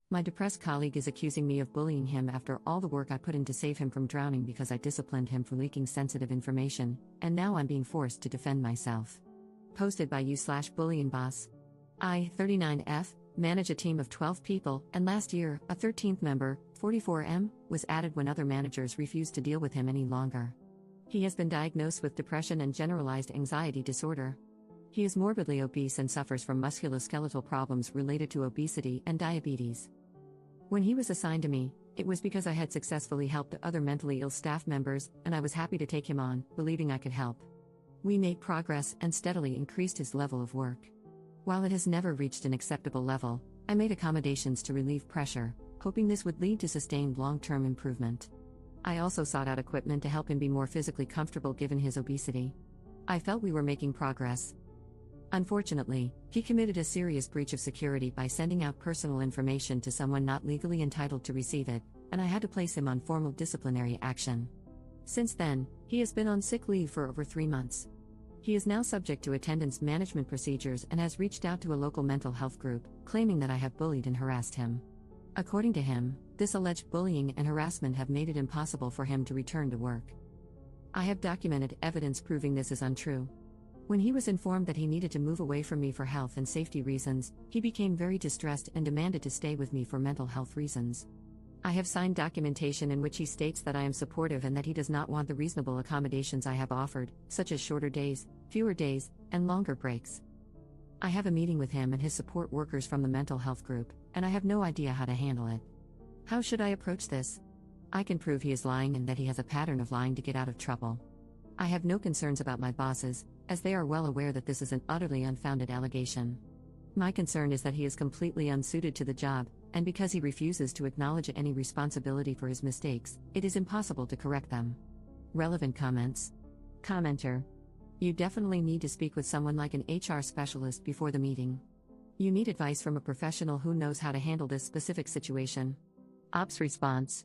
My depressed colleague is accusing me of bullying him after all the work I put in to save him from drowning because I disciplined him for leaking sensitive information, and now I'm being forced to defend myself. Posted by you/bullying boss. I, 39F, manage a team of 12 people, and last year, a 13th member, 44M, was added when other managers refused to deal with him any longer. He has been diagnosed with depression and generalized anxiety disorder. He is morbidly obese and suffers from musculoskeletal problems related to obesity and diabetes. When he was assigned to me, it was because I had successfully helped other mentally ill staff members, and I was happy to take him on, believing I could help. We made progress and steadily increased his level of work. While it has never reached an acceptable level, I made accommodations to relieve pressure, hoping this would lead to sustained long-term improvement. I also sought out equipment to help him be more physically comfortable given his obesity. I felt we were making progress. Unfortunately, he committed a serious breach of security by sending out personal information to someone not legally entitled to receive it, and I had to place him on formal disciplinary action. Since then, he has been on sick leave for over 3 months. He is now subject to attendance management procedures and has reached out to a local mental health group, claiming that I have bullied and harassed him. According to him, this alleged bullying and harassment have made it impossible for him to return to work. I have documented evidence proving this is untrue. When he was informed that he needed to move away from me for health and safety reasons, he became very distressed and demanded to stay with me for mental health reasons. I have signed documentation in which he states that I am supportive and that he does not want the reasonable accommodations I have offered, such as shorter days, fewer days, and longer breaks. I have a meeting with him and his support workers from the mental health group, and I have no idea how to handle it. How should I approach this? I can prove he is lying and that he has a pattern of lying to get out of trouble. I have no concerns about my bosses, as they are well aware that this is an utterly unfounded allegation. My concern is that he is completely unsuited to the job, and because he refuses to acknowledge any responsibility for his mistakes, it is impossible to correct them. Relevant comments. Commenter. You definitely need to speak with someone like an HR specialist before the meeting. You need advice from a professional who knows how to handle this specific situation. Ops response.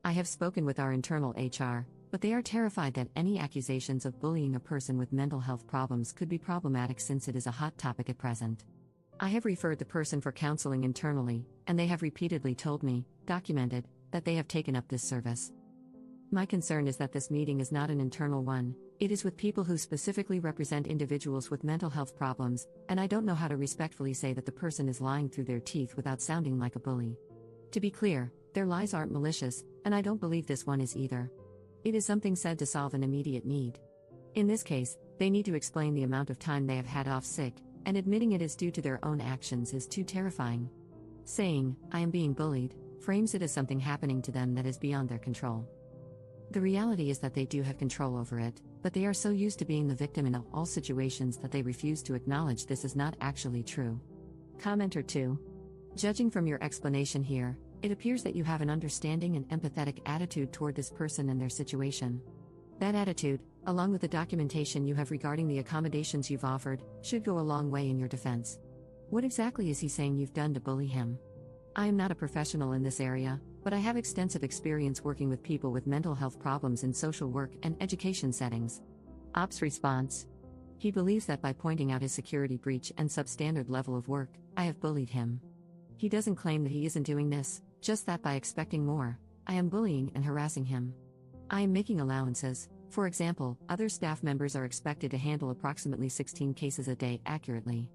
I have spoken with our internal HR, but they are terrified that any accusations of bullying a person with mental health problems could be problematic since it is a hot topic at present. I have referred the person for counseling internally, and they have repeatedly told me, documented, that they have taken up this service. My concern is that this meeting is not an internal one, it is with people who specifically represent individuals with mental health problems, and I don't know how to respectfully say that the person is lying through their teeth without sounding like a bully. To be clear, their lies aren't malicious, and I don't believe this one is either. It is something said to solve an immediate need. In this case, they need to explain the amount of time they have had off sick, and admitting it is due to their own actions is too terrifying. Saying, I am being bullied, frames it as something happening to them that is beyond their control. The reality is that they do have control over it, but they are so used to being the victim in all situations that they refuse to acknowledge this is not actually true. Commenter 2. Judging from your explanation here, it appears that you have an understanding and empathetic attitude toward this person and their situation. That attitude, along with the documentation you have regarding the accommodations you've offered, should go a long way in your defense. What exactly is he saying you've done to bully him? I am not a professional in this area, but I have extensive experience working with people with mental health problems in social work and education settings. Ops response. He believes that by pointing out his security breach and substandard level of work, I have bullied him. He doesn't claim that he isn't doing this, just that by expecting more, I am bullying and harassing him. I am making allowances. For example, other staff members are expected to handle approximately 16 cases a day accurately.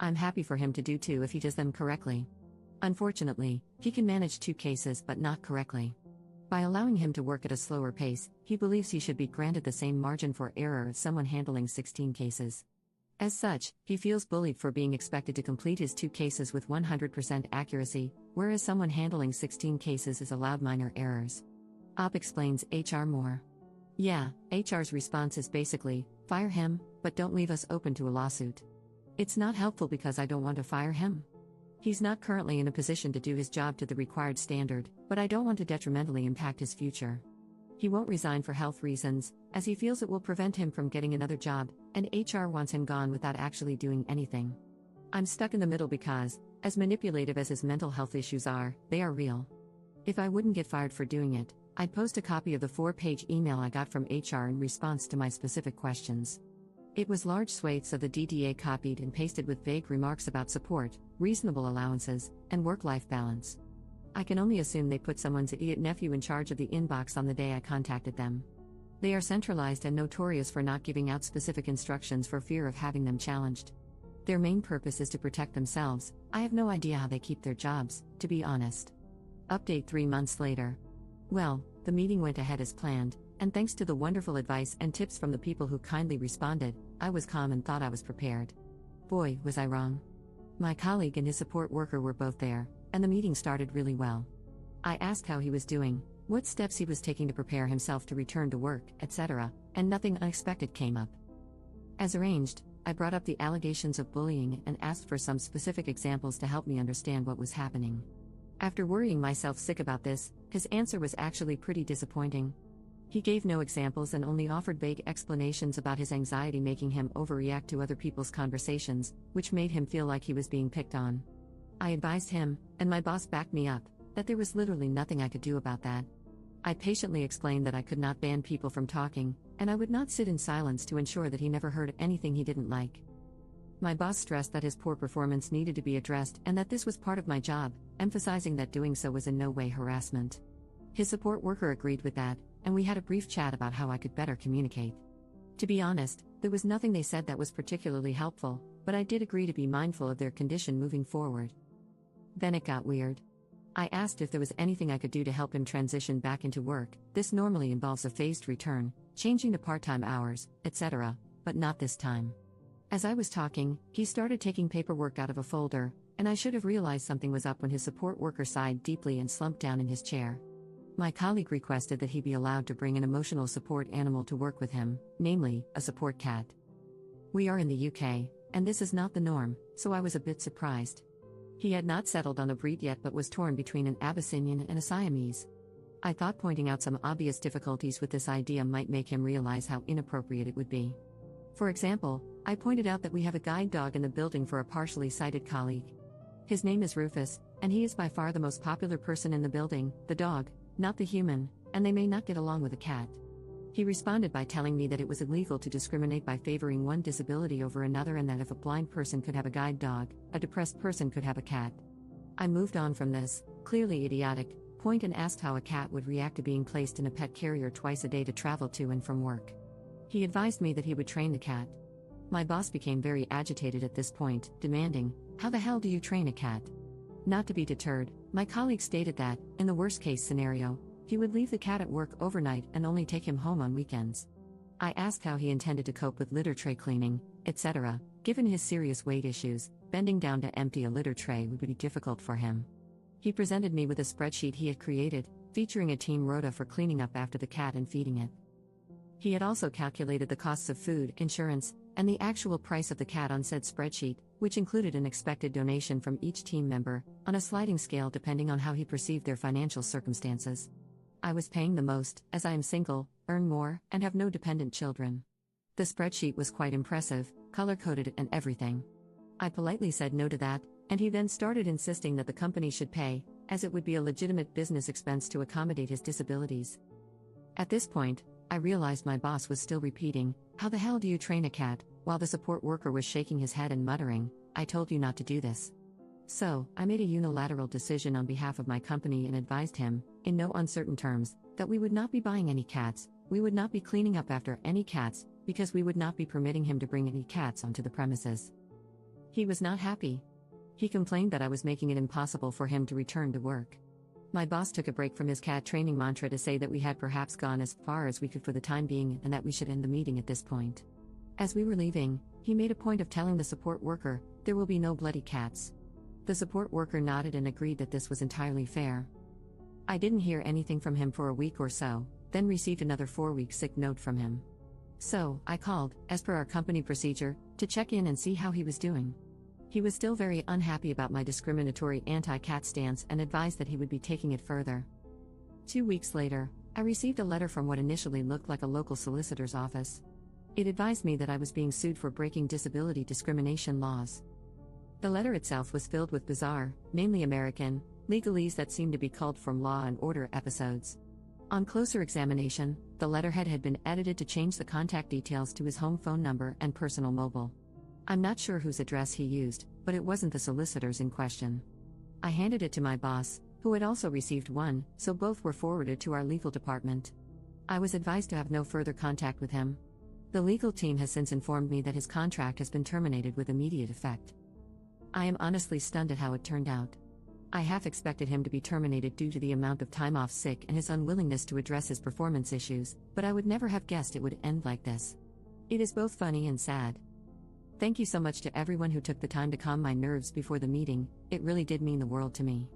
I'm happy for him to do 2 if he does them correctly. Unfortunately, he can manage 2 cases but not correctly. By allowing him to work at a slower pace, he believes he should be granted the same margin for error as someone handling 16 cases. As such, he feels bullied for being expected to complete his 2 cases with 100% accuracy, whereas someone handling 16 cases is allowed minor errors. Op explains HR more. Yeah, HR's response is basically, fire him, but don't leave us open to a lawsuit. It's not helpful because I don't want to fire him. He's not currently in a position to do his job to the required standard, but I don't want to detrimentally impact his future. He won't resign for health reasons, as he feels it will prevent him from getting another job, and HR wants him gone without actually doing anything. I'm stuck in the middle because, as manipulative as his mental health issues are, they are real. If I wouldn't get fired for doing it, I'd post a copy of the 4-page email I got from HR in response to my specific questions. It was large swathes of the DDA copied and pasted with vague remarks about support, reasonable allowances, and work-life balance. I can only assume they put someone's idiot nephew in charge of the inbox on the day I contacted them. They are centralized and notorious for not giving out specific instructions for fear of having them challenged. Their main purpose is to protect themselves. I have no idea how they keep their jobs, to be honest. Update 3 months later. Well, the meeting went ahead as planned, and thanks to the wonderful advice and tips from the people who kindly responded, I was calm and thought I was prepared. Boy, was I wrong. My colleague and his support worker were both there, and the meeting started really well. I asked how he was doing, what steps he was taking to prepare himself to return to work, etc., and nothing unexpected came up. As arranged, I brought up the allegations of bullying and asked for some specific examples to help me understand what was happening. After worrying myself sick about this, his answer was actually pretty disappointing. He gave no examples and only offered vague explanations about his anxiety making him overreact to other people's conversations, which made him feel like he was being picked on. I advised him, and my boss backed me up, that there was literally nothing I could do about that. I patiently explained that I could not ban people from talking, and I would not sit in silence to ensure that he never heard anything he didn't like. My boss stressed that his poor performance needed to be addressed and that this was part of my job, emphasizing that doing so was in no way harassment. His support worker agreed with that, and we had a brief chat about how I could better communicate. To be honest, there was nothing they said that was particularly helpful, but I did agree to be mindful of their condition moving forward. Then it got weird. I asked if there was anything I could do to help him transition back into work. This normally involves a phased return, changing to part-time hours, etc., but not this time. As I was talking, he started taking paperwork out of a folder, and I should have realized something was up when his support worker sighed deeply and slumped down in his chair. My colleague requested that he be allowed to bring an emotional support animal to work with him, namely, a support cat. We are in the UK, and this is not the norm, so I was a bit surprised. He had not settled on a breed yet but was torn between an Abyssinian and a Siamese. I thought pointing out some obvious difficulties with this idea might make him realize how inappropriate it would be. For example, I pointed out that we have a guide dog in the building for a partially sighted colleague. His name is Rufus, and he is by far the most popular person in the building, the dog, not the human, and they may not get along with a cat. He responded by telling me that it was illegal to discriminate by favoring one disability over another and that if a blind person could have a guide dog, a depressed person could have a cat. I moved on from this, clearly idiotic, point and asked how a cat would react to being placed in a pet carrier twice a day to travel to and from work. He advised me that he would train the cat. My boss became very agitated at this point, demanding, "How the hell do you train a cat?" Not to be deterred, my colleague stated that, in the worst-case scenario, he would leave the cat at work overnight and only take him home on weekends. I asked how he intended to cope with litter tray cleaning, etc. Given his serious weight issues, bending down to empty a litter tray would be difficult for him. He presented me with a spreadsheet he had created, featuring a team rota for cleaning up after the cat and feeding it. He had also calculated the costs of food, insurance, and the actual price of the cat on said spreadsheet, which included an expected donation from each team member, on a sliding scale depending on how he perceived their financial circumstances. I was paying the most, as I am single, earn more, and have no dependent children. The spreadsheet was quite impressive, color-coded and everything. I politely said no to that, and he then started insisting that the company should pay, as it would be a legitimate business expense to accommodate his disabilities. At this point, I realized my boss was still repeating, "How the hell do you train a cat?" while the support worker was shaking his head and muttering, "I told you not to do this." So, I made a unilateral decision on behalf of my company and advised him, in no uncertain terms, that we would not be buying any cats, we would not be cleaning up after any cats, because we would not be permitting him to bring any cats onto the premises. He was not happy. He complained that I was making it impossible for him to return to work. My boss took a break from his cat training mantra to say that we had perhaps gone as far as we could for the time being and that we should end the meeting at this point. As we were leaving, he made a point of telling the support worker, "There will be no bloody cats." The support worker nodded and agreed that this was entirely fair. I didn't hear anything from him for a week or so, then received another 4-week sick note from him. So, I called, as per our company procedure, to check in and see how he was doing. He was still very unhappy about my discriminatory anti-cat stance and advised that he would be taking it further. 2 weeks later, I received a letter from what initially looked like a local solicitor's office. It advised me that I was being sued for breaking disability discrimination laws. The letter itself was filled with bizarre, mainly American, legalese that seemed to be culled from Law and Order episodes. On closer examination, the letterhead had been edited to change the contact details to his home phone number and personal mobile. I'm not sure whose address he used, but it wasn't the solicitor's in question. I handed it to my boss, who had also received one, so both were forwarded to our legal department. I was advised to have no further contact with him. The legal team has since informed me that his contract has been terminated with immediate effect. I am honestly stunned at how it turned out. I half expected him to be terminated due to the amount of time off sick and his unwillingness to address his performance issues, but I would never have guessed it would end like this. It is both funny and sad. Thank you so much to everyone who took the time to calm my nerves before the meeting, it really did mean the world to me.